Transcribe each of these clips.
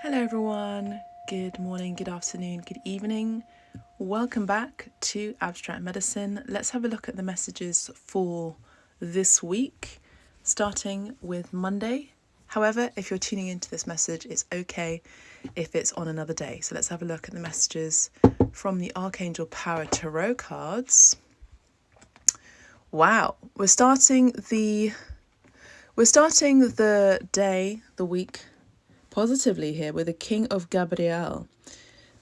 Hello everyone, good morning, good afternoon, good evening. Welcome back to Abstract Medicine. Let's have a look at the messages for this week, starting with Monday. However, if you're tuning into this message, it's okay if it's on another day. So let's have a look at the messages from the Archangel Power Tarot cards. Wow, we're starting the day, the week, positively here with the King of Gabriel.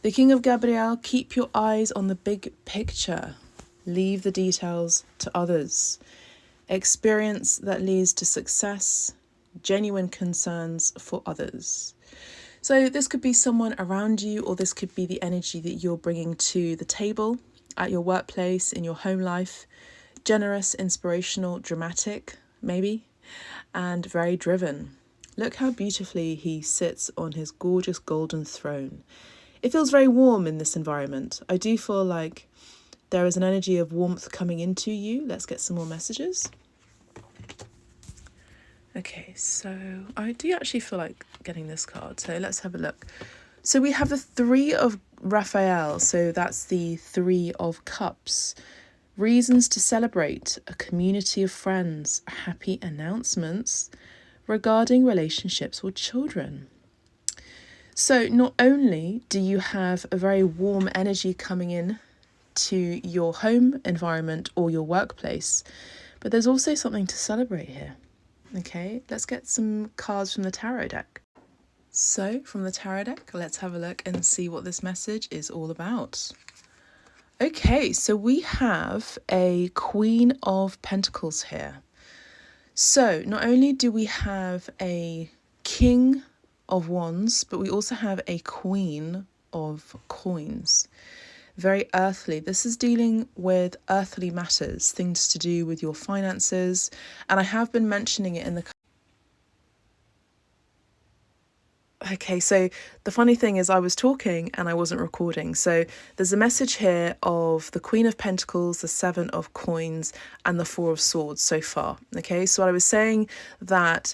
The King of Gabriel, keep your eyes on the big picture. Leave the details to others. Experience that leads to success. Genuine concerns for others. So this could be someone around you, or this could be the energy that you're bringing to the table at your workplace, in your home life. Generous, inspirational, dramatic, maybe, and very driven. Look how beautifully he sits on his gorgeous golden throne. It feels very warm in this environment. I do feel like there is an energy of warmth coming into you. Let's get some more messages. Okay, so I do actually feel like getting this card. So let's have a look. So we have the Three of Raphael. So that's the Three of Cups. Reasons to celebrate, a community of friends, happy announcements regarding relationships or children. So not only do you have a very warm energy coming in to your home environment or your workplace, but there's also something to celebrate here. Okay, let's get some cards from the tarot deck. So from the tarot deck, let's have a look and see what this message is all about. Okay, so we have a Queen of Pentacles here. So not only do we have a King of Wands, but we also have a Queen of Coins. Very earthly. This is dealing with earthly matters, things to do with your finances. And I have been mentioning it in the... Okay, so the funny thing is I was talking and I wasn't recording. So there's a message here of the Queen of Pentacles, the Seven of Coins, and the Four of Swords so far. Okay, so I was saying that,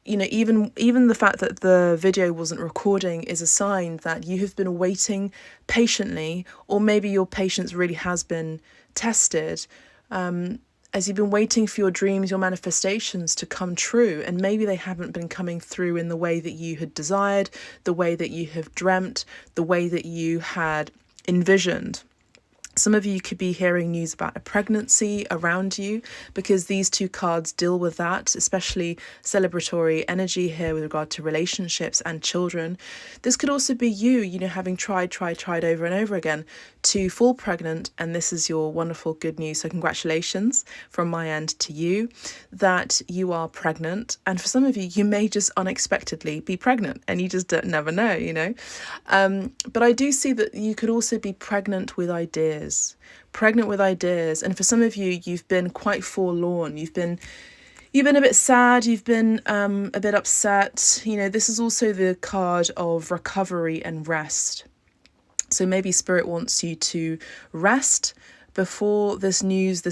you know, even the fact that the video wasn't recording is a sign that you have been waiting patiently, or maybe your patience really has been tested. As you've been waiting for your dreams, your manifestations to come true, and maybe they haven't been coming through in the way that you had desired, the way that you have dreamt, the way that you had envisioned. Some of you could be hearing news about a pregnancy around you, because these two cards deal with that, especially celebratory energy here with regard to relationships and children. This could also be you, you know, having tried over and over again to fall pregnant, and this is your wonderful good news. So congratulations from my end to you that you are pregnant. And for some of you, you may just unexpectedly be pregnant and you just never know, you know. But I do see that you could also be pregnant with ideas. And for some of you, you've been quite forlorn. You've been a bit sad, you've been a bit upset. You know, this is also the card of recovery and rest. So maybe Spirit wants you to rest before this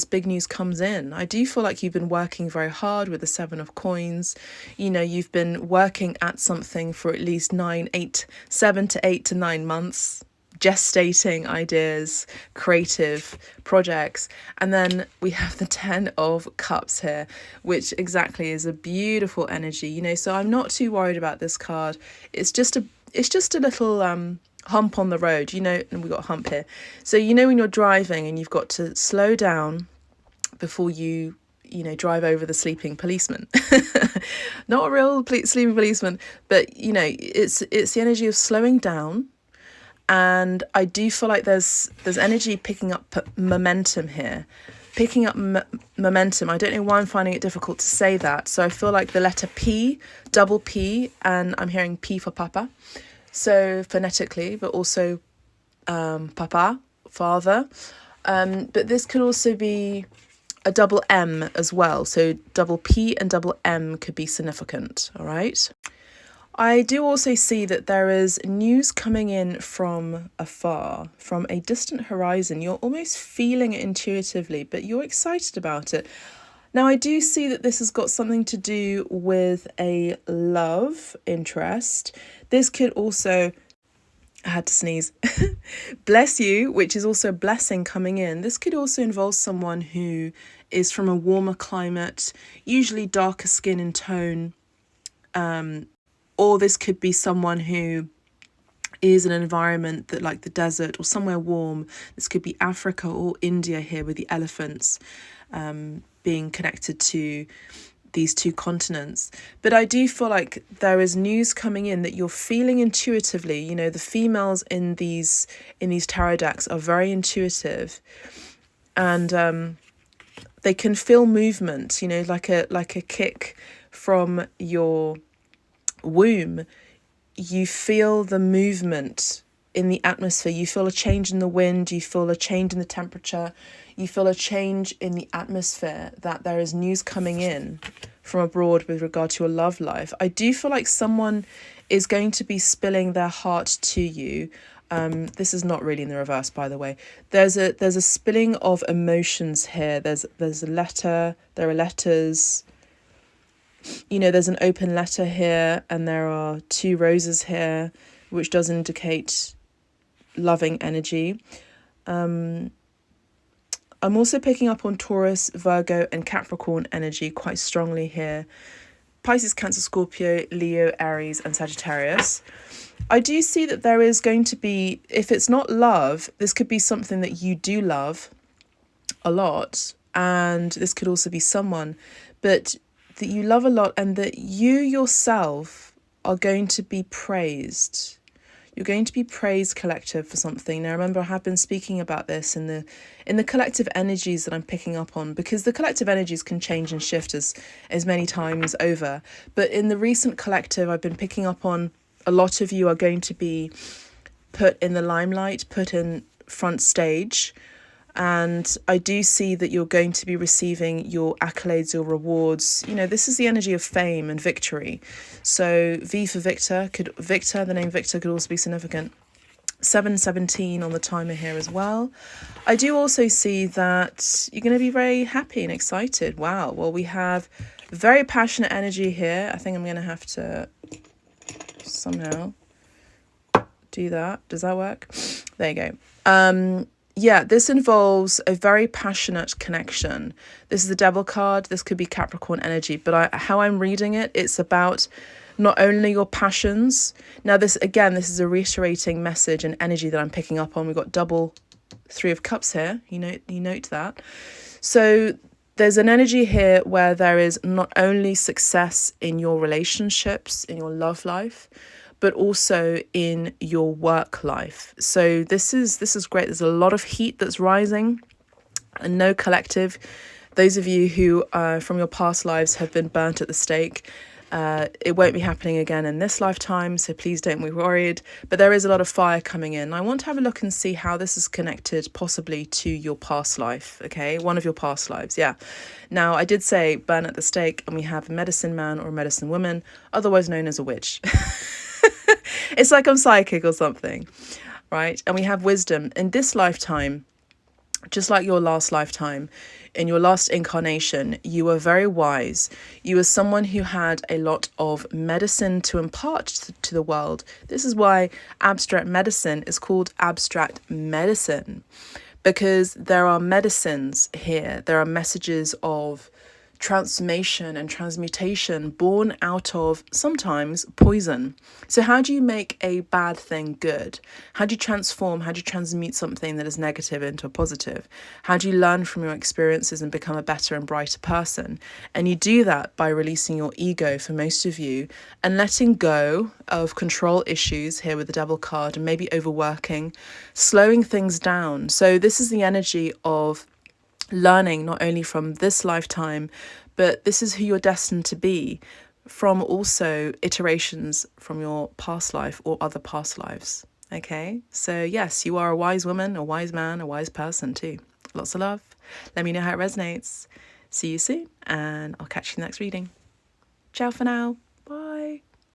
big news comes in. I do feel like you've been working very hard with the Seven of Coins. You know, you've been working at something for at least 7 to 8 to 9 months, gestating ideas, creative projects. And then we have the 10 of Cups here, which exactly is a beautiful energy, you know. So I'm not too worried about this card. It's just a little hump on the road, you know. And we got a hump here. So you know, when you're driving and you've got to slow down before you know, drive over the sleeping policeman. Not a real sleeping policeman, but you know, it's the energy of slowing down. And I do feel like there's energy picking up momentum here. Picking up momentum. I don't know why I'm finding it difficult to say that. So I feel like the letter P, double P, and I'm hearing P for Papa. So phonetically, but also Papa, father. But this could also be a double M as well. So double P and double M could be significant, all right? I do also see that there is news coming in from afar, from a distant horizon. You're almost feeling it intuitively, but you're excited about it. Now, I do see that this has got something to do with a love interest. This could also, I had to sneeze, bless you, which is also a blessing coming in. This could also involve someone who is from a warmer climate, usually darker skin in tone, or this could be someone who is an environment that, like the desert or somewhere warm. This could be Africa or India here with the elephants being connected to these two continents. But I do feel like there is news coming in that you're feeling intuitively. You know, the females in these tarot decks are very intuitive, and they can feel movement, you know, like a kick from your womb. You feel the movement in the atmosphere. You feel a change in the wind. You feel a change in the temperature. You feel a change in the atmosphere, that there is news coming in from abroad with regard to your love life. I do feel like someone is going to be spilling their heart to you. This is not really in the reverse, by the way. There's a spilling of emotions here. There's a letter. There are letters. You know, there's an open letter here, and there are 2 roses here, which does indicate loving energy. I'm also picking up on Taurus, Virgo, and Capricorn energy quite strongly here. Pisces, Cancer, Scorpio, Leo, Aries, and Sagittarius. I do see that there is going to be, if it's not love, this could be something that you do love a lot, and this could also be someone, but that you love a lot, and that you yourself are going to be praised. You're going to be praised, collective, for something. Now, remember, I have been speaking about this in the collective energies that I'm picking up on, because the collective energies can change and shift as many times over. But in the recent collective, I've been picking up on a lot of you are going to be put in the limelight, put in front stage. And I do see that you're going to be receiving your accolades, your rewards. You know, this is the energy of fame and victory. So V for Victor, the name Victor could also be significant. 717 on the timer here as well. I do also see that you're going to be very happy and excited. Wow. Well, we have very passionate energy here. I think I'm going to have to somehow do that. Does that work? There you go. Yeah, this involves a very passionate connection. This is the Devil card. This could be Capricorn energy, but how I'm reading it, it's about not only your passions. Now, this is a reiterating message and energy that I'm picking up on. We've got double 3 of Cups here. You note that. So there's an energy here where there is not only success in your relationships, in your love life, but also in your work life. So this is great. There's a lot of heat that's rising, and no collective. Those of you who from your past lives have been burnt at the stake, it won't be happening again in this lifetime, so please don't be worried. But there is a lot of fire coming in. I want to have a look and see how this is connected possibly to your past life, okay? One of your past lives, yeah. Now, I did say burn at the stake, and we have a medicine man or a medicine woman, otherwise known as a witch. It's like I'm psychic or something, right? And we have wisdom. In this lifetime, just like your last lifetime, in your last incarnation, you were very wise. You were someone who had a lot of medicine to impart to the world. This is why abstract medicine is called abstract medicine, because there are medicines here. There are messages of transformation and transmutation born out of sometimes poison. So how do you make a bad thing good? How do you transform? How do you transmute something that is negative into a positive? How do you learn from your experiences and become a better and brighter person? And you do that by releasing your ego, for most of you, and letting go of control issues here with the Devil card, and maybe overworking, slowing things down. So this is the energy of learning not only from this lifetime, but this is who you're destined to be from also iterations from your past life or other past lives. Okay, so yes, you are a wise woman, a wise man, a wise person too. Lots of love. Let me know how it resonates. See you soon, and I'll catch you in the next reading. Ciao for now.